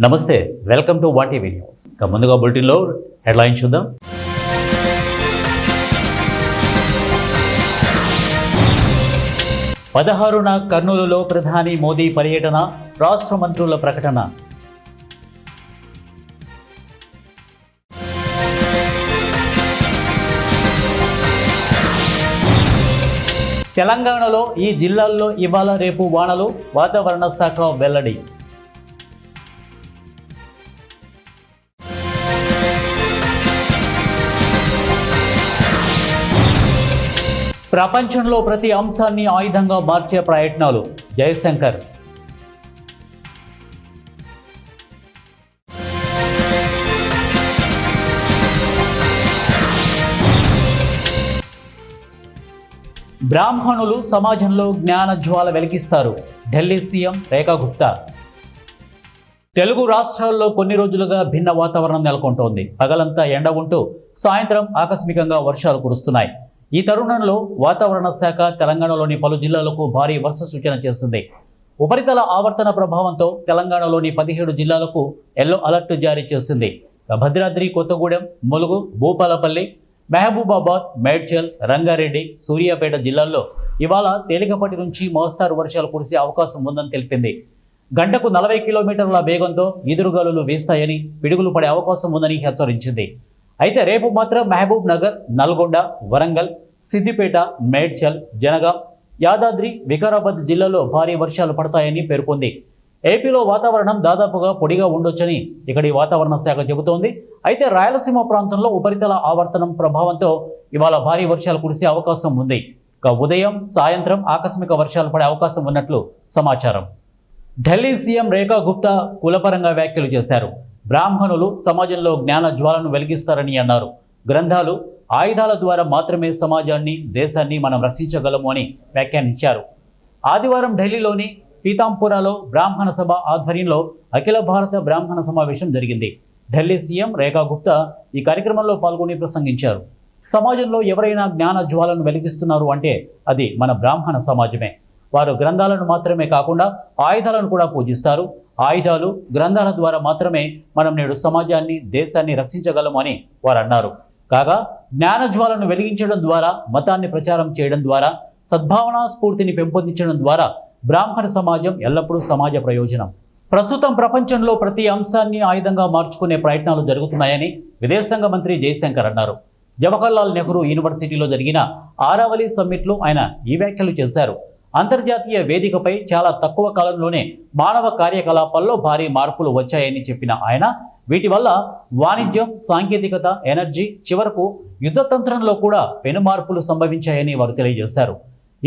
నమస్తే, welcome to one TV news. ముందుగా బులెటిన్లో హెడ్లైన్ చూద్దాం. పదహారున కర్నూలులో ప్రధాని మోదీ పర్యటన, రాష్ట్ర మంత్రుల ప్రకటన. తెలంగాణలో ఈ జిల్లాల్లో ఇవాళ రేపు వానలు, వాతావరణ శాఖ వెల్లడి. ప్రపంచంలో ప్రతి అంశాన్ని ఆయుధంగా మార్చే ప్రయత్నాలు, జయశంకర్. బ్రాహ్మణులు సమాజంలో జ్ఞాన జ్వాల వెలిగిస్తారు, ఢిల్లీ సీఎం రేఖా గుప్తా. తెలుగు రాష్ట్రాల్లో కొన్ని రోజులుగా భిన్న వాతావరణం నెలకొంటోంది. పగలంతా ఎండ ఉంటూ సాయంత్రం ఆకస్మికంగా వర్షాలు కురుస్తున్నాయి. ఈ తరుణంలో వాతావరణ శాఖ తెలంగాణలోని పలు జిల్లాలకు భారీ వర్ష సూచన చేసింది. ఉపరితల ఆవర్తన ప్రభావంతో తెలంగాణలోని 17 జిల్లాలకు ఎల్లో అలర్ట్ జారీ చేసింది. భద్రాద్రి కొత్తగూడెం, ములుగు, భూపాలపల్లి, మహబూబాబాద్, మేడ్చల్, రంగారెడ్డి, సూర్యాపేట జిల్లాల్లో ఇవాళ తేలికపాటి నుంచి మోస్తారు వర్షాలు కురిసే అవకాశం ఉందని తెలిపింది. గంటకు 40 కిలోమీటర్ల వేగంతో ఈదురుగాలులు వీస్తాయని, పిడుగులు పడే అవకాశం ఉందని హెచ్చరించింది. అయితే రేపు మాత్రం మహబూబ్ నగర్, నల్గొండ, వరంగల్, సిద్దిపేట, మేడ్చల్, జనగాం, యాదాద్రి, వికారాబాద్ జిల్లాలో భారీ వర్షాలు పడతాయని పేర్కొంది. ఏపీలో వాతావరణం దాదాపుగా పొడిగా ఉండొచ్చని ఇక్కడి వాతావరణ శాఖ చెబుతోంది. అయితే రాయలసీమ ప్రాంతంలో ఉపరితల ఆవర్తనం ప్రభావంతో ఇవాళ భారీ వర్షాలు కురిసే అవకాశం ఉంది. ఇక ఉదయం, సాయంత్రం ఆకస్మిక వర్షాలు పడే అవకాశం ఉన్నట్లు సమాచారం. ఢిల్లీ సీఎం రేఖా గుప్తా కులపరంగా వ్యాఖ్యలు చేశారు. బ్రాహ్మణులు సమాజంలో జ్ఞాన జ్వాలను వెలిగిస్తారని అన్నారు. గ్రంథాలు, ఆయుధాల ద్వారా మాత్రమే సమాజాన్ని, దేశాన్ని మనం రక్షించగలము అని వ్యాఖ్యానించారు. ఆదివారం ఢిల్లీలోని పీతాంపురాలో బ్రాహ్మణ సభ ఆధ్వర్యంలో అఖిల భారత బ్రాహ్మణ సమావేశం జరిగింది. ఢిల్లీ సీఎం రేఖా గుప్తా ఈ కార్యక్రమంలో పాల్గొని ప్రసంగించారు. సమాజంలో ఎవరైనా జ్ఞాన జ్వాలను వెలిగిస్తున్నారు అంటే అది మన బ్రాహ్మణ సమాజమే. వారు గ్రంథాలను మాత్రమే కాకుండా ఆయుధాలను కూడా పూజిస్తారు. ఆయుధాలు, గ్రంథాల ద్వారా మాత్రమే మనం నేడు సమాజాన్ని, దేశాన్ని రక్షించగలము అని వారు అన్నారు. కాగా జ్ఞాన జ్వాలను వెలిగించడం ద్వారా, మతాన్ని ప్రచారం చేయడం ద్వారా, సద్భావన స్ఫూర్తిని పెంపొందించడం ద్వారా బ్రాహ్మణ సమాజం ఎల్లప్పుడూ సమాజ ప్రయోజనం. ప్రస్తుతం ప్రపంచంలో ప్రతి అంశాన్ని ఆయుధంగా మార్చుకునే ప్రయత్నాలు జరుగుతున్నాయని విదేశాంగ మంత్రి జయశంకర్ అన్నారు. జవహర్లాల్ నెహ్రూ యూనివర్సిటీలో జరిగిన ఆరావళి సమ్మిట్లో ఆయన ఈ వ్యాఖ్యలు చేశారు. అంతర్జాతీయ వేదికపై చాలా తక్కువ కాలంలోనే మానవ కార్యకలాపాల్లో భారీ మార్పులు వచ్చాయని చెప్పిన ఆయన, వీటి వల్ల వాణిజ్యం, సాంకేతికత, ఎనర్జీ, చివరకు యుద్ధతంత్రంలో కూడా పెను మార్పులు సంభవించాయని వారు తెలియజేశారు.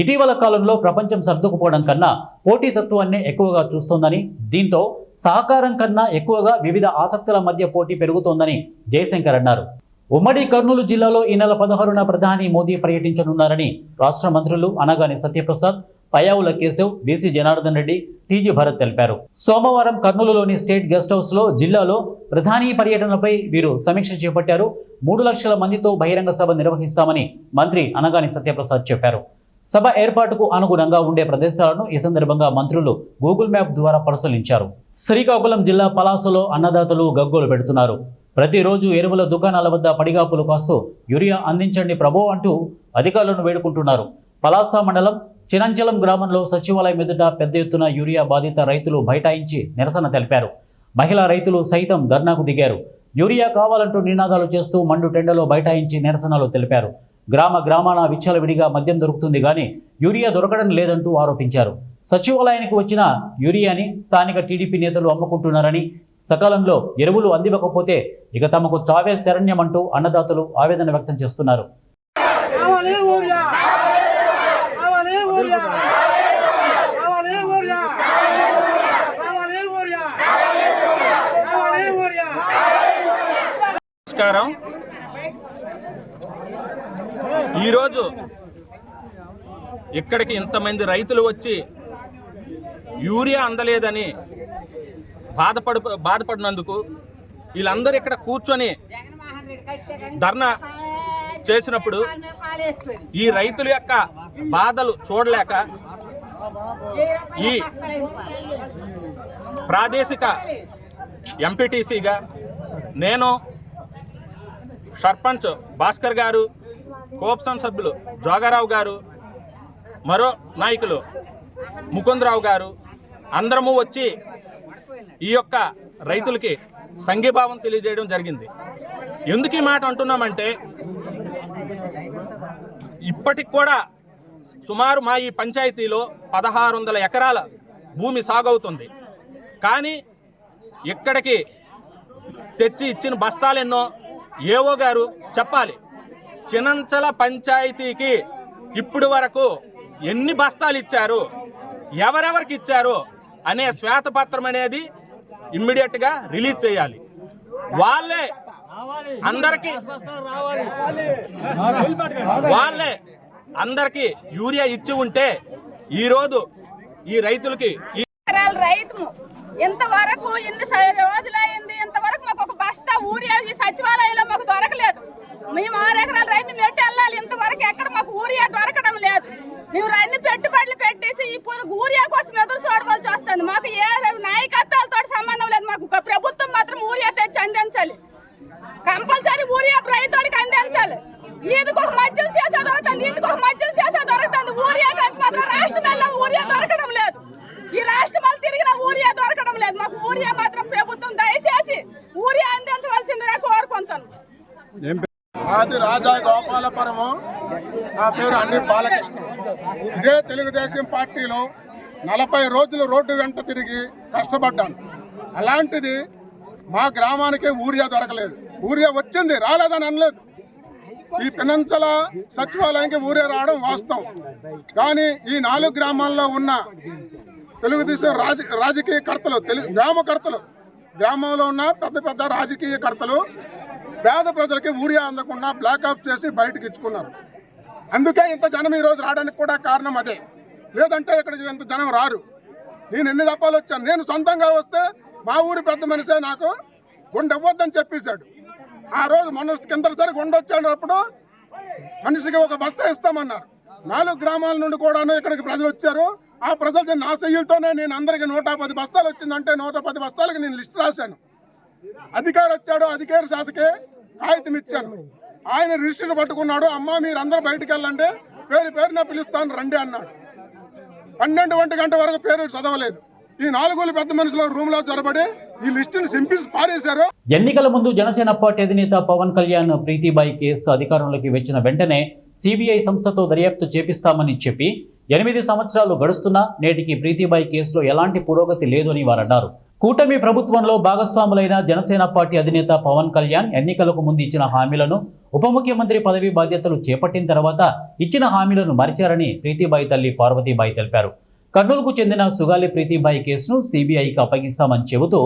ఇటీవల కాలంలో ప్రపంచం సర్దుకుపోవడం కన్నా పోటీతత్వాన్నే ఎక్కువగా చూస్తోందని, దీంతో సహకారం కన్నా ఎక్కువగా వివిధ ఆసక్తుల మధ్య పోటీ పెరుగుతోందని జయశంకర్ అన్నారు. ఉమ్మడి కర్నూలు జిల్లాలో ఈ నెల 16న ప్రధాని మోదీ పర్యటించనున్నారని రాష్ట్ర మంత్రులు అనగాని సత్యప్రసాద్, పయ్యావుల కేశవ్, బీసీ జనార్దన్ రెడ్డి, టీజీ భరత్ తెలిపారు. సోమవారం కర్నూలులోని స్టేట్ గెస్ట్ హౌస్లో జిల్లాలో ప్రధాని పర్యటనపై వీరు సమీక్ష చేపట్టారు. 3 లక్షల మందితో బహిరంగ సభ నిర్వహిస్తామని మంత్రి అనగాని సత్యప్రసాద్ చెప్పారు. సభ ఏర్పాటుకు అనుగుణంగా ఉండే ప్రదేశాలను ఈ సందర్భంగా మంత్రులు గూగుల్ మ్యాప్ ద్వారా పరిశీలించారు. శ్రీకాకుళం జిల్లా పలాసలో అన్నదాతలు గగ్గోలు పెడుతున్నారు. ప్రతిరోజు ఎరువుల దుకాణాల వద్ద పడిగాపులు కాస్తూ యూరియా అందించండి ప్రభో అంటూ అధికారులను వేడుకుంటున్నారు. పలాస మండలం చినంచలం గ్రామంలో సచివాలయం ఎదుట పెద్ద ఎత్తున యూరియా బాధిత రైతులు బైఠాయించి నిరసన తెలిపారు. మహిళా రైతులు సైతం ధర్నాకు దిగారు. యూరియా కావాలంటూ నినాదాలు చేస్తూ మండు టెండలో బైఠాయించి నిరసనలు తెలిపారు. గ్రామాన విచ్చలవిడిగా మద్యం దొరుకుతుంది కానీ యూరియా దొరకడం లేదంటూ ఆరోపించారు. సచివాలయానికి వచ్చిన యూరియాని స్థానిక టీడీపీ నేతలు అమ్ముకుంటున్నారని, సకాలంలో ఎరువులు అందివ్వకపోతే ఇక తమకు చావే శరణ్యమంటూ అన్నదాతలు ఆవేదన వ్యక్తం చేస్తున్నారు. నమస్కారం. ఈరోజు ఇక్కడికి ఇంతమంది రైతులు వచ్చి యూరియా అందలేదని బాధపడినందుకు వీళ్ళందరూ ఇక్కడ కూర్చొని ధర్నా చేసినప్పుడు ఈ రైతుల యొక్క బాధలు చూడలేక ఈ ప్రాదేశిక ఎంపీటీసీగా నేను, సర్పంచ్ భాస్కర్ గారు, కోప్సన్ సభ్యులు జోగారావు గారు, మరో నాయకులు ముకుందరావు గారు అందరము వచ్చి ఈ యొక్క రైతులకి సంఘీభావం తెలియజేయడం జరిగింది. ఎందుకు ఈ మాట అంటున్నామంటే, ఇప్పటికి కూడా సుమారు మా ఈ పంచాయతీలో 1600 ఎకరాల భూమి సాగవుతుంది. కానీ ఇక్కడికి తెచ్చి ఇచ్చిన బస్తాలెన్నో ఏవో గారు చెప్పాలి. చినంచల పంచాయతీకి ఇప్పుడు వరకు ఎన్ని బస్తాలు ఇచ్చారు, ఎవరెవరికి ఇచ్చారు అనే శ్వేతపత్రం అనేది ఇమ్మీడియట్గా రిలీజ్ చేయాలి. వాళ్ళే అందరికీ యూరియా ఇచ్చి ఉంటే ఈరోజు ఈ రైతులకి రైతు ఇంతవరకు ఎన్ని రోజులైంది, ఇంతవరకు మాకు ఒక బస్తా ఊరియా ఈ సచివాలయంలో మాకు దొరకలేదు. మేము 6 ఎకరాల రైతు మెట్టి వెళ్ళాలి, ఇంతవరకు ఎక్కడ మాకు ఊరియా దొరకడం లేదు. మేము అన్ని పెట్టుబడులు పెట్టేసి ఈ ఊరియా కోసం ఎదురు చూడవలసి వస్తుంది. మాకు ఏ నాయకత్వాలతో సంబంధం లేదు. మాకు ప్రభుత్వం మాత్రం ఊరియా తెచ్చి అందించాలి. కంపల్సరీ ఊరియా రైతుడికి అందించాలి. ఈదికి ఒక మధ్యలో చేసే దొరుకుతుంది, ఇంటికి ఒక మధ్యలో చేసే దొరుకుతుంది. ఊరియా మాత్రం రాష్ట్రంలో ఊరియా దొరకడం లేదు. ఈ రాష్ట్రం తిరిగిన ఊరియా దొరకడం లేదు. మాకు ఊరియా మాత్రం ప్రభుత్వం దయచేసి ఊరియా అందించవలసిందిగా కోరుకుంటాను. మాది రాజా గోపాలపురము. నా పేరు అన్ని బాలకృష్ణ. ఇదే తెలుగుదేశం పార్టీలో 40 రోజులు రోడ్డు వెంట తిరిగి కష్టపడ్డాను. అలాంటిది మా గ్రామానికి ఊరియా దొరకలేదు. ఊరియా వచ్చింది, రాలేదని అనలేదు. ఈ పినంచల సచివాలయానికి ఊరియా రావడం వాస్తవం. కానీ ఈ 4 గ్రామాల్లో ఉన్న తెలుగుదేశం రాజకీయ కర్తలు, గ్రామకర్తలు, గ్రామంలో ఉన్న పెద్ద పెద్ద రాజకీయ కర్తలు పేద ప్రజలకి ఊరియా అందకుండా బ్లాక్అప్ చేసి బయటకు ఇచ్చుకున్నారు. అందుకే ఇంత జనం ఈరోజు రావడానికి కూడా కారణం అదే. లేదంటే ఇక్కడికి ఇంత జనం రారు. నేను ఎన్ని దప్పాలు వచ్చాను. నేను సొంతంగా వస్తే మా ఊరి పెద్ద మనిషే నాకు గుండె ఇవ్వద్దని చెప్పేశాడు. ఆ రోజు మన కిందసారి గుండె వచ్చేటప్పుడు మనిషికి ఒక బస్తా ఇస్తామన్నారు. 4 గ్రామాల నుండి కూడా ఇక్కడికి ప్రజలు వచ్చారు. ఆ ప్రజలు నా చెయ్యిలతోనే నేను అందరికి 110 బస్తాలు వచ్చిందంటే 110 బస్తాలకి నేను లిస్ట్ రాశాను. అధికారి వచ్చాడు, అధికారి శాతకే కాగితం ఇచ్చాను. ఆయన రిజిస్టర్ పట్టుకున్నాడు. అమ్మ మీరు అందరూ బయటికి వెళ్ళండి, పేరున పిలుస్తాను రండి అన్నాడు. 12 గంట వరకు పేరు చదవలేదు. ఈ 4 పెద్ద మనుషులు రూమ్ లో జొరబడి ఈ లిస్టును సింపించి పారేశారు. ఎన్నికల ముందు జనసేన పార్టీ అధినేత పవన్ కళ్యాణ్ ప్రీతిబాయి కేసు అధికారంలోకి వచ్చిన వెంటనే సిబిఐ సంస్థతో దర్యాప్తు చేపిస్తామని చెప్పి 8 సంవత్సరాలు గడుస్తున్నా నేటికి ప్రీతిబాయి కేసులో ఎలాంటి పురోగతి లేదు అని వారు అన్నారు. కూటమి ప్రభుత్వంలో భాగస్వాములైన జనసేన పార్టీ అధినేత పవన్ కళ్యాణ్ ఎన్నికలకు ముందు ఇచ్చిన హామీలను ఉప ముఖ్యమంత్రి పదవి బాధ్యతలు చేపట్టిన తర్వాత ఇచ్చిన హామీలను మరిచారని ప్రీతిబాయి తల్లి పార్వతీబాయి తెలిపారు. కర్నూలుకు చెందిన సుగాలి ప్రీతిబాయి కేసును సిబిఐకి అప్పగిస్తామని చెబుతూ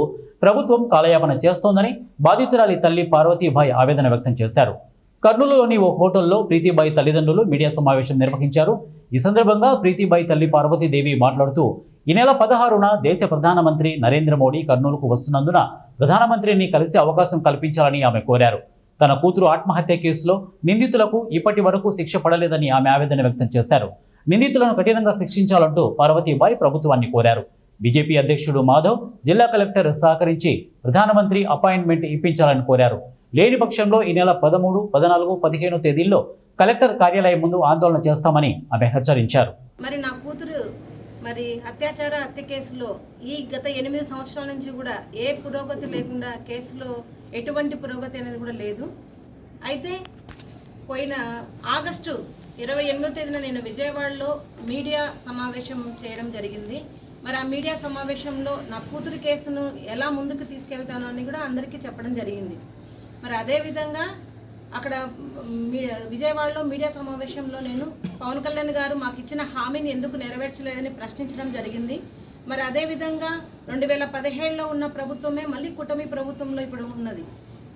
ప్రభుత్వం కాలయాపన చేస్తోందని బాధితురాలి తల్లి పార్వతీబాయి ఆవేదన వ్యక్తం చేశారు. కర్నూలులోని ఓ హోటల్లో ప్రీతిబాయి తల్లిదండ్రులు మీడియా సమావేశం నిర్వహించారు. ఈ సందర్భంగా ప్రీతిబాయి తల్లి పార్వతీదేవి మాట్లాడుతూ ఈ నెల 16న దేశ ప్రధానమంత్రి నరేంద్ర మోడీ కర్నూలుకు వస్తున్నందున ప్రధానమంత్రిని కలిసే అవకాశం కల్పించాలని ఆమె కోరారు. తన కూతురు ఆత్మహత్య కేసులో నిందితులకు ఇప్పటి వరకు శిక్ష పడలేదని ఆమె ఆవేదన వ్యక్తం చేశారు. నిందితులను కఠినంగా శిక్షించాలంటూ పార్వతీబాయి ప్రభుత్వాన్ని కోరారు. బీజేపీ అధ్యక్షుడు మాధవ్ జిల్లా కలెక్టర్ సహకరించి ప్రధానమంత్రి అపాయింట్మెంట్ ఇప్పించాలని కోరారు. లేని పక్షంలో ఈ నెల 13, 14, 15 తేదీల్లో కలెక్టర్ కార్యాలయం ముందు ఆందోళన చేస్తామని ఆమె హెచ్చరించారు. మరి నా కూతురు హత్య కేసులో ఈ గత 8 సంవత్సరాల నుంచి కూడా ఏ పురోగతి లేకుండా కేసులో ఎటువంటి పురోగతి అనేది కూడా లేదు. అయితే పోయిన ఆగస్టు 28వ తేదీన నేను విజయవాడలో మీడియా సమావేశం చేయడం జరిగింది. మరి ఆ మీడియా సమావేశంలో నా కూతురు కేసును ఎలా ముందుకు తీసుకెళ్తాను అని కూడా అందరికీ చెప్పడం జరిగింది. మరి అదేవిధంగా అక్కడ విజయవాడలో మీడియా సమావేశంలో నేను పవన్ కళ్యాణ్ గారు మాకు ఇచ్చిన హామీని ఎందుకు నెరవేర్చలేదని ప్రశ్నించడం జరిగింది. మరి అదేవిధంగా 2017లో ఉన్న ప్రభుత్వమే మళ్ళీ కూటమి ప్రభుత్వంలో ఇప్పుడు ఉన్నది.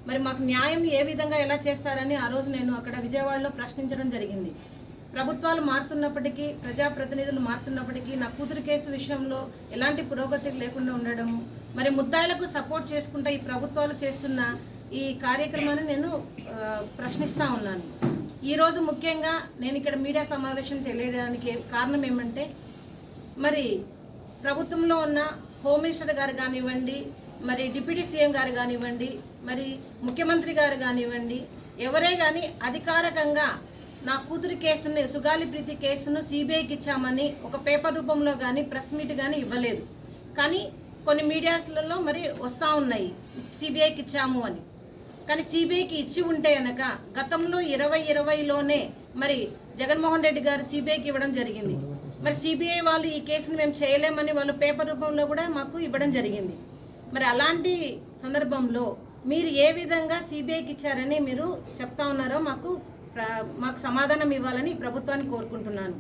మరి మాకు న్యాయం ఏ విధంగా ఎలా చేస్తారని ఆ రోజు నేను అక్కడ విజయవాడలో ప్రశ్నించడం జరిగింది. ప్రభుత్వాలు మారుతున్నప్పటికీ, ప్రజాప్రతినిధులు మారుతున్నప్పటికీ నా కూతురు కేసు విషయంలో ఎలాంటి పురోగతి లేకుండా ఉండడం, మరి ముద్దాయిలకు సపోర్ట్ చేసుకుంటూ ఈ ప్రభుత్వాలు చేస్తున్న ఈ కార్యక్రమాన్ని నేను ప్రశ్నిస్తూ ఉన్నాను. ఈరోజు ముఖ్యంగా నేను ఇక్కడ మీడియా సమావేశం చేయడానికి కారణం ఏమంటే, మరి ప్రభుత్వంలో ఉన్న హోమ్ మినిస్టర్ గారు కానివ్వండి, మరి డిప్యూటీ సీఎం గారు కానివ్వండి, మరి ముఖ్యమంత్రి గారు కానివ్వండి, ఎవరే కానీ అధికారికంగా నా కూతురి కేసుని, సుగాలి ప్రీతి కేసును సిబిఐకి ఇచ్చామని ఒక పేపర్ రూపంలో కానీ ప్రెస్ మీట్ కానీ ఇవ్వలేదు. కానీ కొన్ని మీడియాస్లలో మరి వస్తూ ఉన్నాయి సిబిఐకి ఇచ్చాము అని. కానీ సిబిఐకి ఇచ్చి ఉంటే కనుక గతంలో 2020లోనే మరి జగన్మోహన్ రెడ్డి గారు సిబిఐకి ఇవ్వడం జరిగింది. మరి సిబిఐ వాళ్ళు ఈ కేసును మేము చేయలేమని వాళ్ళు పేపర్ రూపంలో కూడా మాకు ఇవ్వడం జరిగింది. మరి అలాంటి సందర్భంలో మీరు ఏ విధంగా సిబిఐకి ఇచ్చారని మీరు చెప్తా ఉన్నారో మాకు సమాధానం ఇవ్వాలని ప్రభుత్వాన్ని కోరుకుంటున్నాను.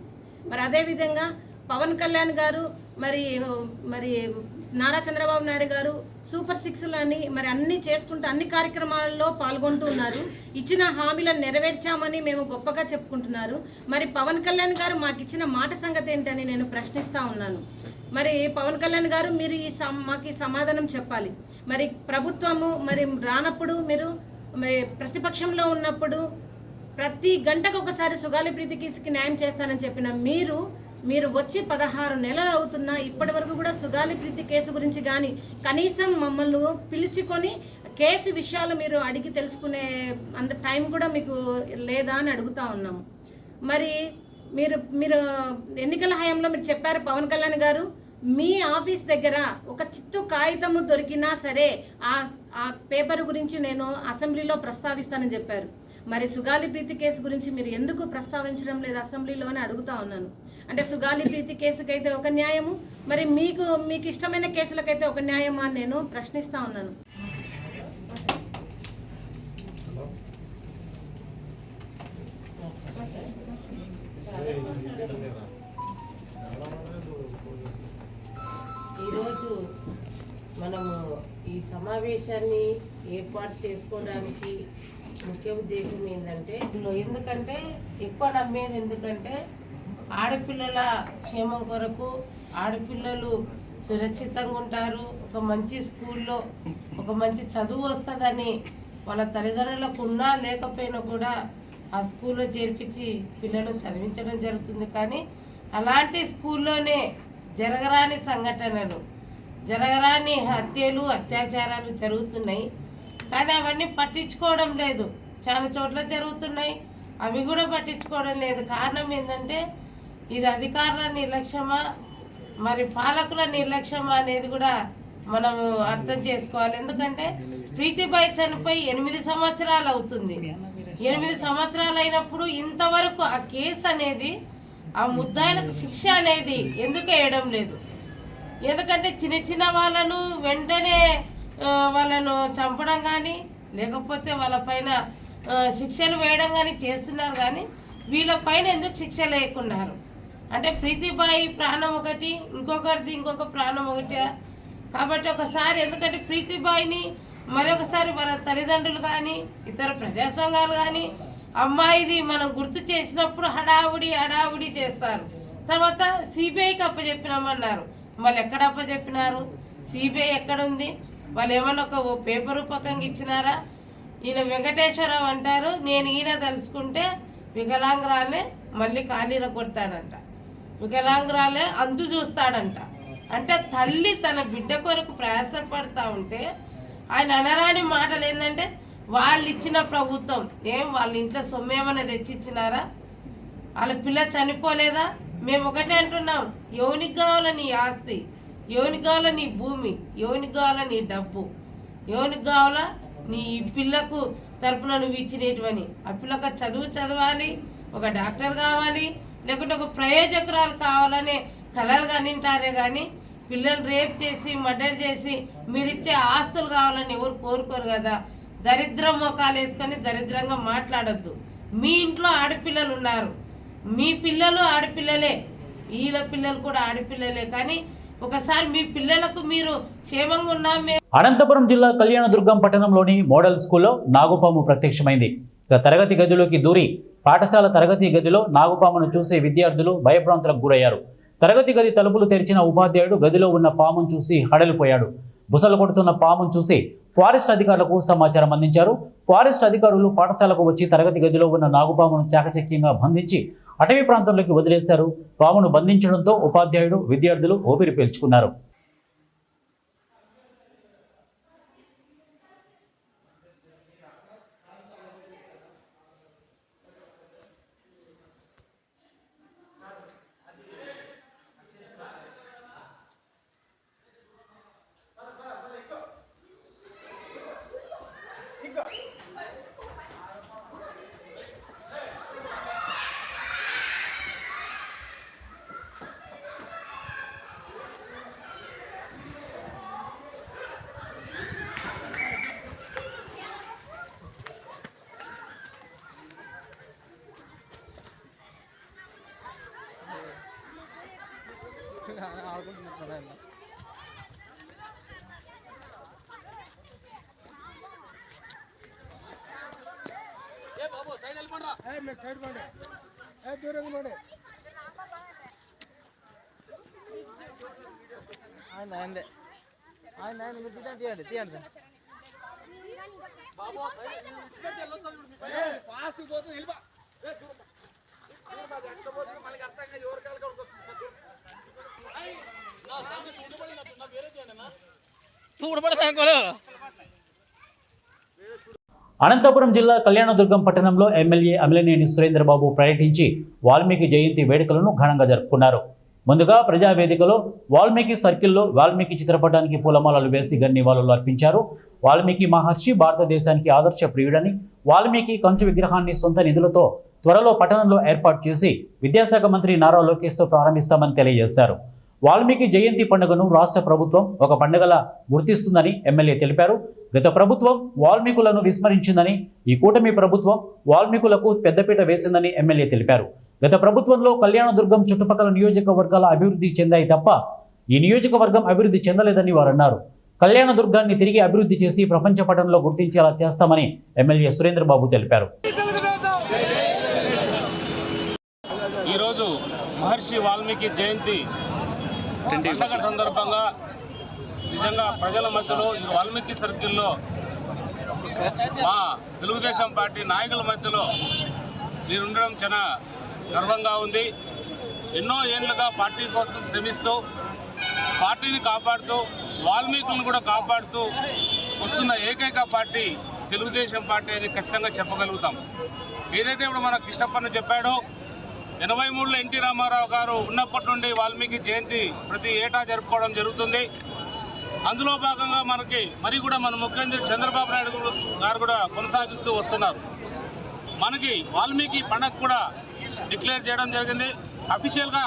మరి అదేవిధంగా పవన్ కళ్యాణ్ గారు మరి నారా చంద్రబాబు నాయుడు గారు సూపర్ 6లని మరి అన్ని చేసుకుంటూ అన్ని కార్యక్రమాలలో పాల్గొంటూ ఉన్నారు. ఇచ్చిన హామీలను నెరవేర్చామని మేము గొప్పగా చెప్పుకుంటున్నారు. మరి పవన్ కళ్యాణ్ గారు మాకు ఇచ్చిన మాట సంగతి ఏంటని నేను ప్రశ్నిస్తూ ఉన్నాను. మరి పవన్ కళ్యాణ్ గారు మీరు మాకు ఈ సమాధానం చెప్పాలి. మరి ప్రభుత్వము మరి రానప్పుడు మీరు మరి ప్రతిపక్షంలో ఉన్నప్పుడు ప్రతి గంటకు ఒకసారి సుగాలి ప్రీతికి న్యాయం చేస్తానని చెప్పిన మీరు వచ్చి 16 నెలలు అవుతున్నా ఇప్పటి వరకు కూడా సుగాలి ప్రీతి కేసు గురించి కానీ కనీసం మమ్మల్ని పిలుచుకొని కేసు విషయాలు మీరు అడిగి తెలుసుకునే అంత టైం కూడా మీకు లేదా అని అడుగుతా ఉన్నాము. మరి మీరు ఎన్నికల హయాంలో మీరు చెప్పారు పవన్ కళ్యాణ్ గారు, మీ ఆఫీస్ దగ్గర ఒక చిత్తు కాగితము దొరికినా సరే ఆ పేపర్ గురించి నేను అసెంబ్లీలో ప్రస్తావిస్తానని చెప్పారు. మరి సుగాలి ప్రీతి కేసు గురించి మీరు ఎందుకు ప్రస్తావించడం లేదు అసెంబ్లీలో అని అడుగుతా ఉన్నాను. అంటే సుగాలి ప్రీతి కేసుకైతే ఒక న్యాయము, మరి మీకు ఇష్టమైన కేసులకైతే ఒక న్యాయమా అని నేను ప్రశ్నిస్తా ఉన్నాను. ఈరోజు మనము ఈ సమావేశాన్ని ఏర్పాటు చేసుకోవడానికి ముఖ్య ఉద్దేశం ఏంటంటే, ఎందుకంటే ఎక్కువ నమ్మేది ఎందుకంటే ఆడపిల్లల క్షేమం కొరకు, ఆడపిల్లలు సురక్షితంగా ఉంటారు, ఒక మంచి స్కూల్లో ఒక మంచి చదువు వస్తుందని వాళ్ళ తల్లిదండ్రులకు ఉన్నా లేకపోయినా కూడా ఆ స్కూల్లో చేర్పించి పిల్లలు చదివించడం జరుగుతుంది. కానీ అలాంటి స్కూల్లోనే జరగరాని సంఘటనలు, జరగరాని హత్యలు, అత్యాచారాలు జరుగుతున్నాయి. కానీ అవన్నీ పట్టించుకోవడం లేదు. చాలా చోట్ల జరుగుతున్నాయి, అవి కూడా పట్టించుకోవడం లేదు. కారణం ఏంటంటే ఇది అధికారుల నిర్లక్ష్యమా మరి పాలకుల నిర్లక్ష్యమా అనేది కూడా మనము అర్థం చేసుకోవాలి. ఎందుకంటే ప్రీతిబాయి చనిపోయి 8 సంవత్సరాలు అవుతుంది. 8 సంవత్సరాలు అయినప్పుడు ఇంతవరకు ఆ కేసు అనేది, ఆ ముద్దాయిలకు శిక్ష అనేది ఎందుకు వేయడం లేదు? ఎందుకంటే చిన్న వాళ్ళను వెంటనే వాళ్ళను చంపడం కానీ లేకపోతే వాళ్ళ పైన శిక్షలు వేయడం కానీ చేస్తున్నారు. కానీ వీళ్ళ పైన ఎందుకు శిక్ష లేకున్నారు? అంటే ప్రీతిబాయి ప్రాణం ఒకటి, ఇంకొక ప్రాణం ఒకటి. కాబట్టి ఒకసారి, ఎందుకంటే ప్రీతిబాయిని మరొకసారి వాళ్ళ తల్లిదండ్రులు కానీ ఇతర ప్రజా సంఘాలు కానీ అమ్మాయిది మనం గుర్తు చేసినప్పుడు హడావుడి చేస్తారు. తర్వాత సిబిఐకి అప్పచెప్పినామన్నారు. వాళ్ళు ఎక్కడ అప్పచెప్పినారు? సిబిఐ ఎక్కడుంది? వాళ్ళు ఏమన్నా ఒక పేపర్ రూపకంగా ఇచ్చినారా? ఈయన వెంకటేశ్వరరావు అంటారు, నేను ఈయన తలుసుకుంటే వికలాంగురాలే మళ్ళీ ఖాళీర కొడతాడంట, వికలాంగురాలే అంతు చూస్తాడంట. అంటే తల్లి తన బిడ్డ కొరకు ప్రయాసపడతా ఉంటే ఆయన అనరాని మాటలు ఏంటంటే, వాళ్ళు ఇచ్చిన ప్రభుత్వం వాళ్ళ ఇంట్లో సొమ్మేమన్నా తెచ్చిచ్చినారా? వాళ్ళ పిల్ల చనిపోలేదా? మేము ఒకటే అంటున్నాం, ఎవరికి కావాలా నీ ఆస్తి, ఎవరికి కావాలా నీ భూమి, ఎవరికి కావాలా నీ డబ్బు, ఎవరికి కావాలా నీ పిల్లకు తరపున నువ్వు ఇచ్చినటువని? ఆ పిల్లకు చదవాలి, ఒక డాక్టర్ కావాలి, లేకుంటే ఒక ప్రయోజకురాలు కావాలనే కలలు కనింటారే. కానీ పిల్లలు రేప్ చేసి మర్డర్ చేసి మీరిచ్చే ఆస్తులు కావాలని ఎవరు కోరుకోరు కదా. దరిద్రం మోకాలు వేసుకొని దరిద్రంగా మాట్లాడొద్దు. మీ ఇంట్లో ఆడపిల్లలు ఉన్నారు, మీ పిల్లలు ఆడపిల్లలే, వీళ్ళ పిల్లలు కూడా ఆడపిల్లలే. కానీ ఒకసారి మీ పిల్లలకు మీరు క్షేమంగా ఉన్నామే. అనంతపురం జిల్లా కళ్యాణదుర్గం పట్టణంలోని మోడల్ స్కూల్లో నాగుపాము ప్రత్యక్షమైంది. తరగతి గదిలోకి దూరి పాఠశాల తరగతి గదిలో నాగుపామును చూసే విద్యార్థులు భయభ్రాంతులకు గురయ్యారు. తరగతి గది తలుపులు తెరిచిన ఉపాధ్యాయుడు గదిలో ఉన్న పామును చూసి హడలిపోయాడు. బుసలు కొడుతున్న పామును చూసి ఫారెస్ట్ అధికారులకు సమాచారం అందించారు. ఫారెస్ట్ అధికారులు పాఠశాలకు వచ్చి తరగతి గదిలో ఉన్న నాగుపామును చాకచక్యంగా బంధించి అటవీ ప్రాంతంలోకి వదిలేశారు. పామును బంధించడంతో ఉపాధ్యాయుడు, విద్యార్థులు ఊపిరి పీల్చుకున్నారు. అనంతపురం జిల్లా కళ్యాణదుర్గం పట్టణంలో ఎమ్మెల్యే అమిలినేని సురేంద్రబాబు పర్యటించి వాల్మీకి జయంతి వేడుకలను ఘనంగా జరుపుకున్నారు. ముందుగా ప్రజావేదికలో వాల్మీకి సర్కిల్లో వాల్మీకి చిత్రపటానికి పూలమాలలు వేసి నివాళులు అర్పించారు. వాల్మీకి మహర్షి భారతదేశానికి ఆదర్శ ప్రియుడని, వాల్మీకి కంచు విగ్రహాన్ని సొంత నిధులతో త్వరలో పట్టణంలో ఏర్పాటు చేసి విద్యాశాఖ మంత్రి నారా లోకేష్తో ప్రారంభిస్తామని తెలియజేశారు. వాల్మీకి జయంతి పండుగను రాష్ట్ర ప్రభుత్వం ఒక పండుగలా గుర్తిస్తుందని ఎమ్మెల్యే తెలిపారు. గత ప్రభుత్వం వాల్మీకులను విస్మరించిందని, ఈ కూటమి ప్రభుత్వం వాల్మీకులకు పెద్దపీట వేసిందని ఎమ్మెల్యే తెలిపారు. గత ప్రభుత్వంలో కళ్యాణదుర్గం చుట్టుపక్కల నియోజకవర్గాల అభివృద్ధి చెందాయి తప్ప ఈ నియోజకవర్గం అభివృద్ధి చెందలేదని వారు అన్నారు. కళ్యాణదుర్గాన్ని తిరిగి అభివృద్ధి చేసి ప్రపంచ పటంలో గుర్తించేలా చేస్తామని ఎమ్మెల్యే సురేంద్రబాబు తెలిపారు. ఈరోజు మహర్షి వాల్మీకి జయంతి పండగ సందర్భంగా నిజంగా ప్రజల మధ్యలో ఈ వాల్మీకి సర్కిల్లో మా తెలుగుదేశం పార్టీ నాయకుల మధ్యలో నేను ఉండడం చాలా గర్వంగా ఉంది. ఎన్నో ఏళ్లుగా పార్టీ కోసం శ్రమిస్తూ పార్టీని కాపాడుతూ వాల్మీకులను కూడా కాపాడుతూ వస్తున్న ఏకైక పార్టీ తెలుగుదేశం పార్టీ అని ఖచ్చితంగా చెప్పగలుగుతాం. ఏదైతే ఇప్పుడు మన కృష్ణప్పన్న చెప్పాడో 83లో ఎన్టీ రామారావు గారు ఉన్నప్పటి నుండి వాల్మీకి జయంతి ప్రతి ఏటా జరుపుకోవడం జరుగుతుంది. అందులో భాగంగా మరి కూడా మన ముఖ్యమంత్రి చంద్రబాబు నాయుడు గారు కూడా కొనసాగిస్తూ వస్తున్నారు. మనకి వాల్మీకి పండగ కూడా డిక్లేర్ చేయడం జరిగింది. అఫీషియల్గా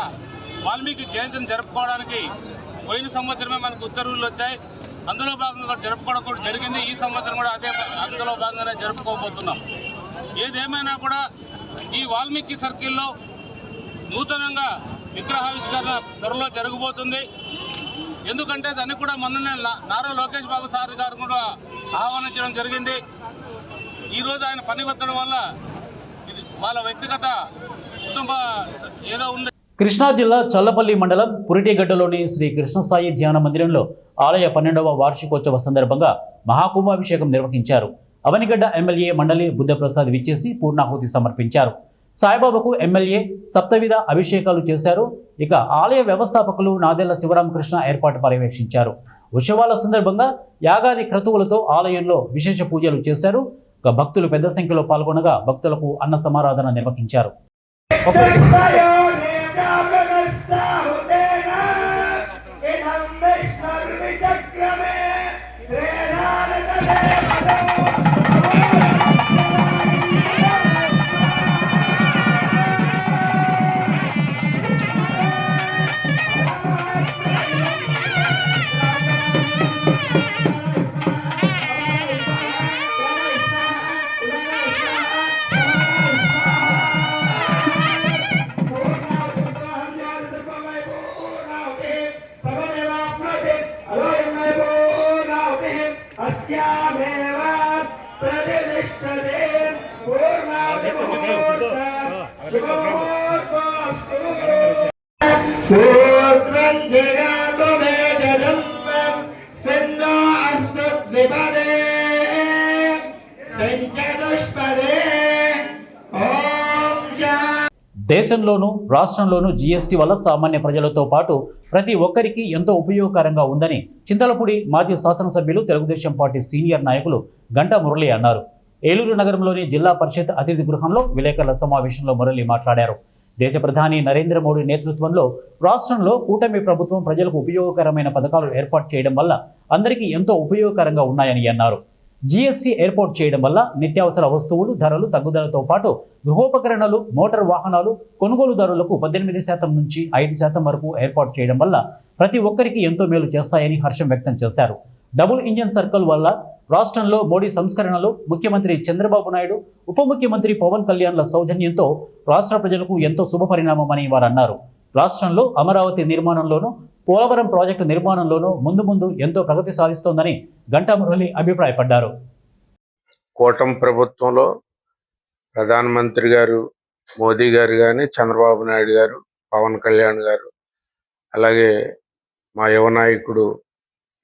వాల్మీకి జయంతిని జరుపుకోవడానికి పోయిన సంవత్సరమే మనకు ఉత్తర్వులు వచ్చాయి. అందులో భాగంగా జరుపుకోవడం కూడా జరిగింది. ఈ సంవత్సరం కూడా అందులో భాగంగానే జరుపుకోబోతున్నాం. ఏదేమైనా కూడా ఈ వాల్మీకి సర్కిల్లో నూతనంగా విగ్రహావిష్కరణ త్వరలో జరగబోతుంది. ఎందుకంటే దాన్ని కూడా మొన్ననే నారా లోకేష్ బాబు సార్ గారు కూడా ఆహ్వానించడం జరిగింది. ఈరోజు ఆయన పని ఒత్తడం వల్ల వాళ్ళ వ్యక్తిగత కుటుంబ ఏదో ఉంది. కృష్ణా జిల్లా చల్లపల్లి మండలం పురిటిగడ్డలోని శ్రీ కృష్ణసాయి ధ్యాన మందిరంలో ఆలయ 12వ వార్షికోత్సవ సందర్భంగా మహాకుంభాభిషేకం నిర్వహించారు. అవనిగడ్డ ఎమ్మెల్యే మండలి బుద్ధప్రసాద్ విచ్చేసి పూర్ణాహుతి సమర్పించారు. సాయిబాబాకు ఎమ్మెల్యే సప్తవిధ అభిషేకాలు చేశారు. ఇక ఆలయ వ్యవస్థాపకులు నాదెళ్ల శివరామకృష్ణ ఏర్పాటు పర్యవేక్షించారు. ఉత్సవాల సందర్భంగా యాగాది క్రతువులతో ఆలయంలో విశేష పూజలు చేశారు. ఇక భక్తులు పెద్ద సంఖ్యలో పాల్గొనగా భక్తులకు అన్న సమారాధన నిర్వహించారు. దేశంలోనూ రాష్ట్రంలోనూ జీఎస్టీ వల్ల సామాన్య ప్రజలతో పాటు ప్రతి ఒక్కరికి ఎంతో ఉపయోగకరంగా ఉందని చింతలపూడి మాజీ శాసనసభ్యులు తెలుగుదేశం పార్టీ సీనియర్ నాయకులు గంటా మురళి అన్నారు. ఏలూరు నగరంలోని జిల్లా పరిషత్ అతిథి గృహంలో విలేకరుల సమావేశంలో మురళి మాట్లాడారు. దేశ ప్రధాని నరేంద్ర మోడీ నేతృత్వంలో రాష్ట్రంలో కూటమి ప్రభుత్వం ప్రజలకు ఉపయోగకరమైన పథకాలు ఏర్పాటు చేయడం వల్ల అందరికీ ఎంతో ఉపయోగకరంగా ఉన్నాయని అన్నారు. జీఎస్టీ ఏర్పాటు చేయడం వల్ల నిత్యావసర వస్తువులు ధరలు తగ్గుదలతో పాటు గృహోపకరణలు, మోటార్ వాహనాలు కొనుగోలుదారులకు 18% నుంచి 5% వరకు ఏర్పాటు చేయడం వల్ల ప్రతి ఒక్కరికి ఎంతో మేలు చేస్తాయని హర్షం వ్యక్తం చేశారు. డబుల్ ఇంజన్ సర్కిల్ వల్ల రాష్ట్రంలో మోడీ సంస్కరణలు, ముఖ్యమంత్రి చంద్రబాబు నాయుడు, ఉప ముఖ్యమంత్రి పవన్ కళ్యాణ్ల సౌజన్యంతో రాష్ట్ర ప్రజలకు ఎంతో శుభ పరిణామమని వారు అన్నారు. రాష్ట్రంలో అమరావతి నిర్మాణంలోనూ పోలవరం ప్రాజెక్టు నిర్మాణంలోనూ ముందు ఎంతో ప్రగతి సాధిస్తోందని గంటా మురళి అభిప్రాయపడ్డారు. కూటమి ప్రభుత్వంలో ప్రధానమంత్రి గారు మోదీ గారు కానీ, చంద్రబాబు నాయుడు గారు, పవన్ కళ్యాణ్ గారు, అలాగే మా యువ నాయకుడు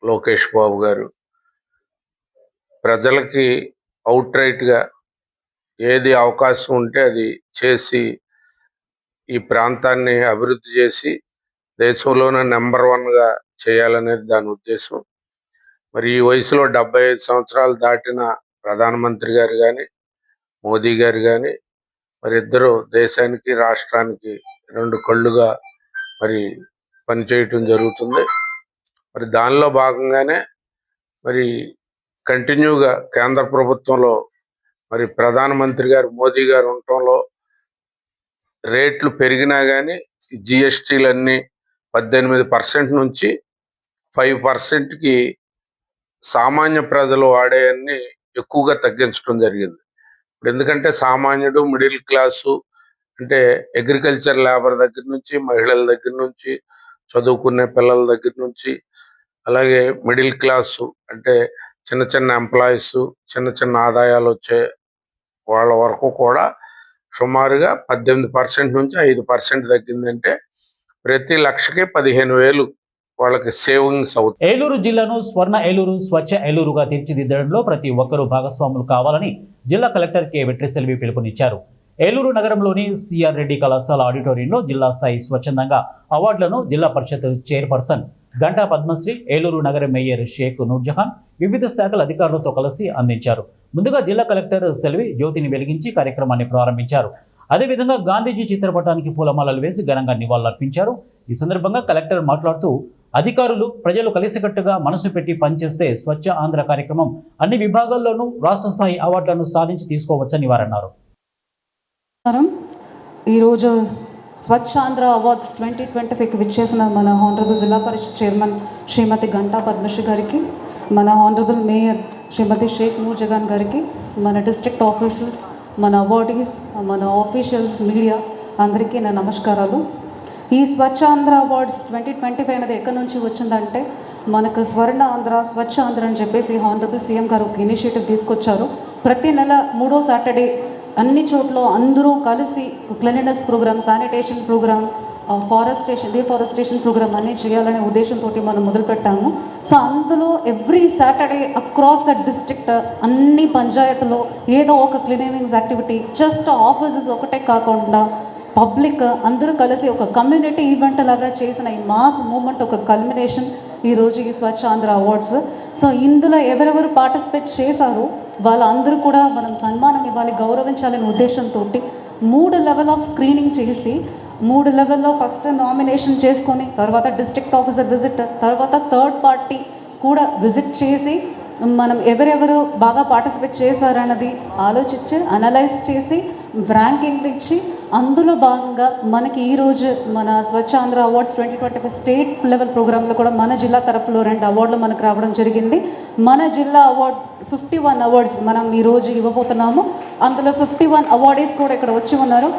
లోకేష్ బాబు గారు ప్రజలకి అవుట్ రైట్గా ఏది అవకాశం ఉంటే అది చేసి ఈ ప్రాంతాన్ని అభివృద్ధి చేసి దేశంలోనే నెంబర్ 1గా చేయాలనేది దాని ఉద్దేశం. మరి ఈ వయసులో 75 సంవత్సరాలు దాటిన ప్రధానమంత్రి గారు కానీ, మోదీ గారు కానీ మరి ఇద్దరు దేశానికి రాష్ట్రానికి 2 కళ్ళుగా మరి పనిచేయటం జరుగుతుంది. మరి దానిలో భాగంగానే మరి కంటిన్యూగా కేంద్ర ప్రభుత్వంలో మరి ప్రధానమంత్రి గారు మోదీ గారు ఉండటంలో రేట్లు పెరిగినా కానీ జిఎస్టీలన్నీ 18% నుంచి 5%కి సామాన్య ప్రజలు వాడేయన్ని ఎక్కువగా తగ్గించడం జరిగింది. ఇప్పుడు ఎందుకంటే సామాన్యుడు, మిడిల్ క్లాసు అంటే అగ్రికల్చర్ లేబర్ దగ్గర నుంచి, మహిళల దగ్గర నుంచి, చదువుకునే పిల్లల దగ్గర నుంచి, అలాగే మిడిల్ క్లాసు అంటే చిన్న చిన్న ఎంప్లాయీస్, చిన్న ఆదాయాలు వచ్చే వాళ్ళ వరకు కూడా సుమారుగా 18% నుంచి 5% తగ్గిందంటే ప్రతి లక్షకి 15,000 వాళ్ళకి సేవింగ్స్ అవుతుంది. ఏలూరు జిల్లాను స్వర్ణ ఏలూరు, స్వచ్ఛ ఏలూరుగా తీర్చిదిద్దడంలో ప్రతి ఒక్కరూ భాగస్వాములు కావాలని జిల్లా కలెక్టర్ కె వెట్రిసెల్వి పిలుపునిచ్చారు. ఏలూరు నగరంలోని సిఆర్ రెడ్డి కళాశాల ఆడిటోరియంలో జిల్లా స్థాయి స్వచ్ఛందంగా అవార్డులను జిల్లా పరిషత్ చైర్పర్సన్ గంటా పద్మశ్రీ, ఏలూరు నగర మేయర్ షేక్ నూర్జహాన్ వివిధ శాఖల అధికారులతో కలిసి అందించారు. ముందుగా జిల్లా కలెక్టర్ సెల్వి జ్యోతిని వెలిగించి కార్యక్రమాన్ని ప్రారంభించారు. అదేవిధంగా గాంధీజీ చిత్రపటానికి పూలమాలలు వేసి ఘనంగా నివాళులర్పించారు. ఈ సందర్భంగా కలెక్టర్ మాట్లాడుతూ అధికారులు, ప్రజలు కలిసికట్టుగా మనసు పెట్టి పనిచేస్తే స్వచ్ఛ ఆంధ్ర కార్యక్రమం అన్ని విభాగాల్లోనూ రాష్ట్ర స్థాయి అవార్డులను సాధించి తీసుకోవచ్చని వారన్నారు. ఈరోజు స్వచ్ఛ ఆంధ్ర అవార్డ్స్ 2025 విచ్చేసిన మన హానరబుల్ జిల్లా పరిషత్ చైర్మన్ శ్రీమతి గంటా పద్మశ్రీ గారికి, మన హానరబుల్ మేయర్ శ్రీమతి షేక్ నూర్జహాన్ గారికి, మన డిస్ట్రిక్ట్ ఆఫీషియల్స్, మన అవార్డీస్, మన ఆఫీషియల్స్, మీడియా అందరికీ నా నమస్కారాలు. ఈ స్వచ్ఛ ఆంధ్ర అవార్డ్స్ 2025 అనేది ఎక్కడి నుంచి వచ్చిందంటే మనకు స్వర్ణ ఆంధ్ర, స్వచ్ఛ ఆంధ్ర అని చెప్పేసి హానరబుల్ సీఎం గారు ఒక ఇనిషియేటివ్ తీసుకొచ్చారు. ప్రతి నెల 3వ సాటర్డే అన్ని చోట్ల అందరూ కలిసి cleanliness program, sanitation program, deforestation program అన్నీ చేయాలనే ఉద్దేశంతో మనం మొదలుపెట్టాము. సో అందులో every Saturday across the district అన్ని పంచాయతీలో ఏదో ఒక క్లీనింగ్స్ యాక్టివిటీ, జస్ట్ ఆఫీసెస్ ఒకటే కాకుండా పబ్లిక్ అందరూ కలిసి ఒక కమ్యూనిటీ ఈవెంట్ లాగా చేసిన ఈ మాస్ మూమెంట్ ఒక కల్మినేషన్ ఈరోజు ఈ స్వచ్ఛ ఆంధ్ర అవార్డ్స్. సో ఇందులో ఎవరెవరు పార్టిసిపేట్ చేశారో వాళ్ళందరూ కూడా మనం సన్మానం ఇవ్వాలి, గౌరవించాలనే ఉద్దేశంతో 3 లెవెల్ ఆఫ్ స్క్రీనింగ్ చేసి 3 లెవెల్లో ఫస్ట్ నామినేషన్ చేసుకొని, తర్వాత డిస్ట్రిక్ట్ ఆఫీసర్ విజిట్, తర్వాత థర్డ్ పార్టీ కూడా విజిట్ చేసి మనం ఎవరెవరు బాగా పార్టిసిపేట్ చేశారన్నది ఆలోచించి అనలైజ్ చేసి ర్యాంకింగ్ ఇచ్చి అందులో భాగంగా మనకి ఈరోజు మన స్వచ్ఛ ఆంధ్ర అవార్డ్స్ 2025 స్టేట్ లెవెల్ ప్రోగ్రాంలో కూడా మన జిల్లా తరపులో 2 అవార్డులు మనకు రావడం జరిగింది. మన జిల్లా అవార్డ్ 51 అవార్డ్స్ మనం ఈరోజు ఇవ్వబోతున్నాము. అందులో 51 అవార్డీస్ కూడా ఇక్కడ వచ్చి ఉన్నారు.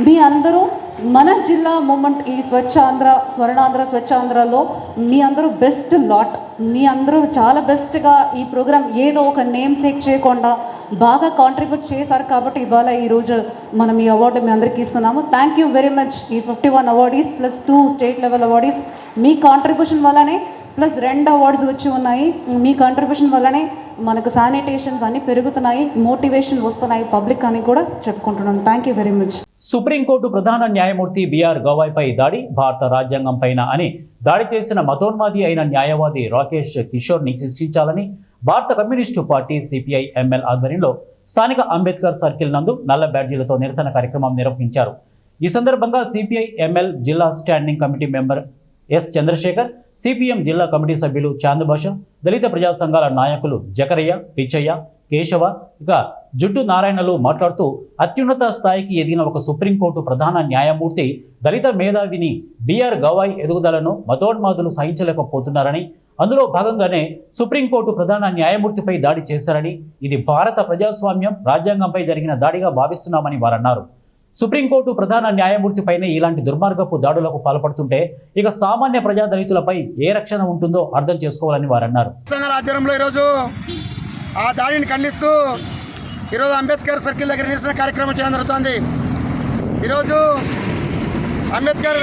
మీ అందరూ మన జిల్లా మూమెంట్ ఈ స్వచ్ఛ ఆంధ్ర, స్వర్ణాంధ్ర, స్వచ్ఛ ఆంధ్రలో మీ అందరూ బెస్ట్ లాట్, మీ అందరూ చాలా బెస్ట్గా ఈ ప్రోగ్రామ్ ఏదో ఒక నేమ్ సేక్ చేయకుండా బాగా కాంట్రిబ్యూట్ చేశారు కాబట్టి ఇవాళ ఈరోజు మనం ఈ అవార్డు మీ అందరికీ ఇస్తున్నాము. Thank you very much. ఈ 51 awardees plus 2 state level awardees మీ కాంట్రిబ్యూషన్ వల్లనే, ప్లస్ 2 అవార్డ్స్ వచ్చి ఉన్నాయి. మీ కాంట్రిబ్యూషన్ వల్లనే మనకు శానిటేషన్స్ అన్నీ పెరుగుతున్నాయి, మోటివేషన్ వస్తున్నాయి పబ్లిక్ అని కూడా చెప్పుకుంటున్నాను. Thank you very much. Supreme court ప్రధాన న్యాయమూర్తి బిఆర్ గవాయ్పై దాడి భారత రాజ్యాంగం పైన అని దాడి చేసిన మతోన్మాది అయిన న్యాయవాది రాకేష్ కిషోర్ని శిక్షించాలని భారత కమ్యూనిస్టు పార్టీ సిపిఐ ఎంఎల్ ఆధ్వర్యంలో స్థానిక అంబేద్కర్ సర్కిల్ నందు నల్ల బ్యాడ్జీలతో నిరసన కార్యక్రమం నిర్వహించారు. ఈ సందర్భంగా సిపిఐ ఎంఎల్ జిల్లా standing committee member S Chandrasekhar, CPM జిల్లా కమిటీ సభ్యులు చాందభాష, దళిత ప్రజా సంఘాల నాయకులు జకరయ్య, పిచ్చయ్య, కేశవ, ఇక జుట్టు నారాయణలు మాట్లాడుతూ అత్యున్నత స్థాయికి ఎదిగిన ఒక సుప్రీంకోర్టు ప్రధాన న్యాయమూర్తి దళిత మేధావిని బిఆర్ గవాయ్ ఎదుగుదలను మతోన్మాదులు సహించలేకపోతున్నారని, అందులో భాగంగానే సుప్రీంకోర్టు ప్రధాన న్యాయమూర్తిపై దాడి చేశారని, ఇది భారత ప్రజాస్వామ్యం, రాజ్యాంగంపై జరిగిన దాడిగా భావిస్తున్నామని వారన్నారు. సుప్రీంకోర్టు ప్రధాన న్యాయమూర్తిపైనే ఇలాంటి దుర్మార్గపు దాడులకు పాల్పడుతుంటే ఇక సామాన్య ప్రజా దళితులపై ఏ రక్షణ ఉంటుందో అర్థం చేసుకోవాలని వారు అన్నారు. ఆధ్వర్యంలో ఈరోజు ఆ దాడిని ఖండిస్తూ ఈరోజు అంబేద్కర్ సర్కిల్ దగ్గర నిరసన కార్యక్రమం చేయడం జరుగుతుంది. ఈరోజు అంబేద్కర్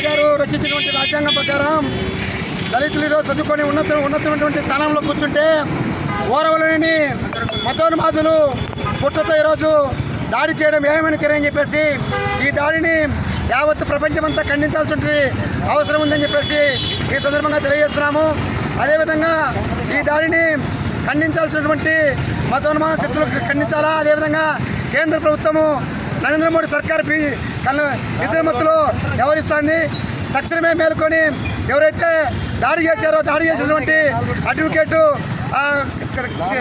గారు రచించినటువంటి రాజ్యాంగం ప్రకారం దళితులు ఈరోజు చదువుకొని ఉన్నతమైనటువంటి స్థానంలో కూర్చుంటే ఓరవలేని మతోన్మాదులు పుట్టతో ఈరోజు దాడి చేయడం ఏమని అని చెప్పేసి ఈ దాడిని యావత్ ప్రపంచమంతా ఖండించాల్సిన అవసరం ఉందని చెప్పేసి ఈ సందర్భంగా తెలియజేస్తున్నాము. అదేవిధంగా ఈ దాడిని ఖండించాల్సినటువంటి మతోన్మాద శక్తులు ఖండించాలా. అదేవిధంగా కేంద్ర ప్రభుత్వము నరేంద్ర మోడీ సర్కార్ నిద్రమత్తులో వ్యవహరిస్తోంది. తక్షణమే మేల్కొని ఎవరైతే దాడి చేసినటువంటి అడ్వకేటు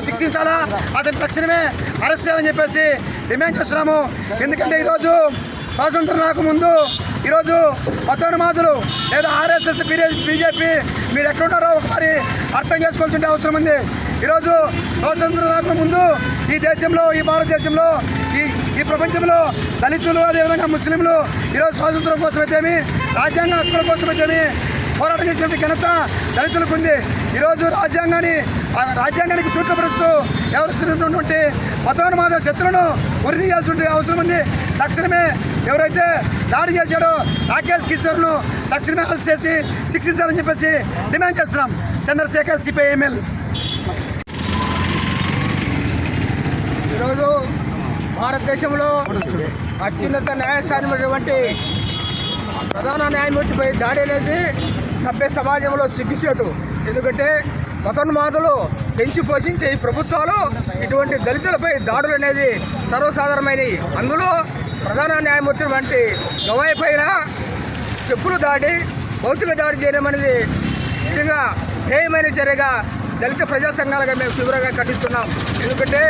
శిక్షించాలా, అతను తక్షణమే అరెస్ట్ చేయాలని చెప్పేసి డిమాండ్ చేస్తున్నాము. ఎందుకంటే ఈరోజు స్వాతంత్రం రాకముందు ఈరోజు మతోన్మాదులు లేదా ఆర్ఎస్ఎస్ బీజేపీ మీరు ఎక్కడున్నారో ఒకసారి అర్థం చేసుకోవాల్సిన అవసరం ఉంది. ఈరోజు స్వాతంత్రం రాకముందు ఈ దేశంలో, ఈ భారతదేశంలో, ఈ ప్రపంచంలో దళితులు అదేవిధంగా ముస్లింలు ఈరోజు స్వాతంత్రం కోసమైతేమి, రాజ్యాంగ హక్కుల కోసమైతేమి పోరాటం చేసినటువంటి ఘనత దళితులకు ఉంది. ఈరోజు రాజ్యాంగానికి తూట్లపరుస్తూ వ్యవహరిస్తున్నటువంటి మతోన్మాద శక్తులను ఉరి తీయాల్సిన అవసరం ఉంది. తక్షణమే ఎవరైతే దాడి చేశాడో రాకేష్ కిషోర్ను తక్షణమే అరెస్ట్ చేసి శిక్షించాలని చెప్పేసి డిమాండ్ చేస్తున్నాం. చంద్రశేఖర్ సిపిఐఎంఎల్. ఈరోజు భారతదేశంలో అత్యున్నత న్యాయస్థానమైనటువంటి ప్రధాన న్యాయమూర్తిపై దాడి అనేది సభ్య సమాజంలో సిగ్గుచేటు. ఎందుకంటే మతోన్మాదులు పెంచి పోషించే ఈ ప్రభుత్వాలు ఇటువంటి దళితులపై దాడులు అనేది సర్వసాధారణమైనవి. అందులో ప్రధాన న్యాయమూర్తి వంటి గవాయి పైన చెప్పులు దాడి, భౌతిక దాడి చేయడం అనేది నిజంగా ధ్యేయమైన చర్యగా దళిత ప్రజా సంఘాలుగా మేము తీవ్రంగా ఖండిస్తున్నాం. ఎందుకంటే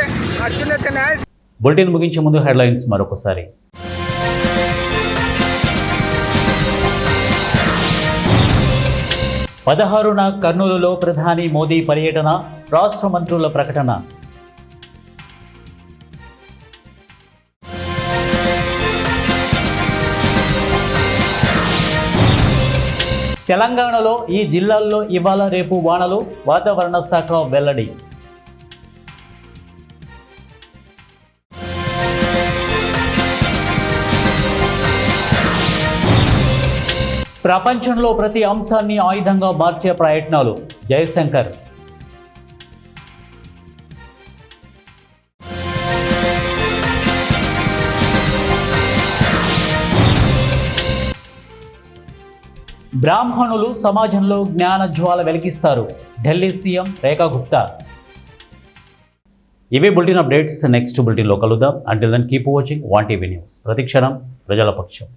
అత్యున్నత న్యాయ బులెటిన్ ముగించే ముందు హెడ్లైన్స్ మరొకసారి. పదహారున కర్నూలులో ప్రధాని మోదీ పర్యటన, రాష్ట్ర మంత్రుల ప్రకటన. తెలంగాణలో ఈ జిల్లాల్లో ఇవాళ రేపు వానలు, వాతావరణ శాఖ వెల్లడి. ప్రపంచంలో ప్రతి అంశాన్ని ఆయుధంగా మార్చే ప్రయత్నాలు, జయశంకర్. బ్రాహ్మణులు సమాజంలో జ్ఞాన జ్వాల వెలిగిస్తారు, ఢిల్లీ సీఎం రేఖా గుప్తా. ఇవే బులెటిన్ అప్డేట్స్. నెక్స్ట్ బులెటిన్లో కలుద్దాం. Until then keep watching 1 TV news. ప్రతిక్షణం ప్రజల పక్షం.